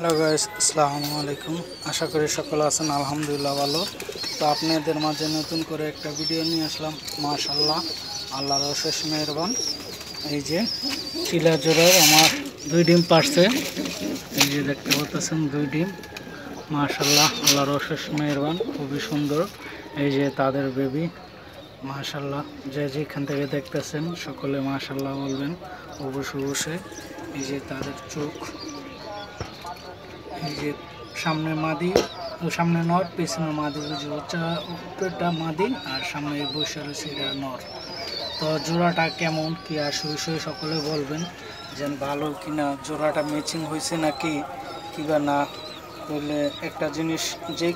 Hello guys, আসসালামু আলাইকুম। আশা করি সকলে আছেন, আলহামদুলিল্লাহ ভালো। তো আপনাদের মাঝে নতুন করে একটা ভিডিও নিয়ে আসলাম। মাশাআল্লাহ, আল্লাহর অশেষ মেহেরবান। এই যে চিলা জোড়ার আমার 2 ডিম পারছে। এই যে দেখতে পাচ্ছেন 2 ডিম। মাশাআল্লাহ, আল্লাহর অশেষ মেহেরবান, খুবই সুন্দর। এই যে তাদের বেবি। মাশাআল্লাহ, যে যেখান থেকে দেখতেছেন সকলে মাশাআল্লাহ বলবেন অবশ্যই। এই যে তাদের চোখ, এই যে সামনে মাদি, সামনে নর, পেছনে মাদি, বুঝে হচ্ছে উপরেরটা মাদি আর সামনে বসে রয়েছে এটা নর। তো জোড়াটা কেমন কি আর বিষয়ে সকলে বলবেন, যেন ভালো কিনা, জোড়াটা ম্যাচিং হয়েছে নাকি কিবা না। বললে একটা জিনিস যে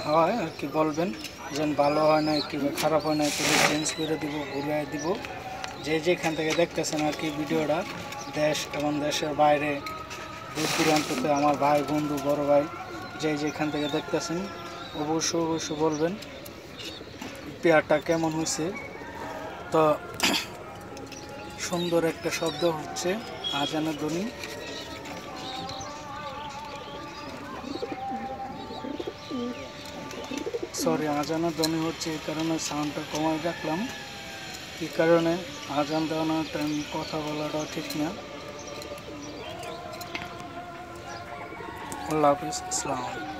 হয় আর কি বলবেন, যেন ভালো হয় না কিংবা খারাপ হয় না, তাহলে চেঞ্জ করে দিব, ঘুরিয়ে দিব। যে যেখান থেকে দেখতেছেন আর কি ভিডিওটা, দেশ এবং দেশের বাইরে, দূর দূরান্ততে আমার ভাই বন্ধু বড় ভাই যে যেখান থেকে দেখতেছেন অবশ্যই বলবেন পেয়ারটা কেমন হয়েছে। তো সুন্দর একটা শব্দ হচ্ছে আজানের ধ্বনি। আজানের ধ্বনি হচ্ছে, এই কারণে সাউন্ডটা কমাই রাখলাম। কি কারণে আজান দেওয়ানোর টাইম কথা বলাটা ঠিক না। আল্লাহ হাফিজ, আসসালামু আলাইকুম।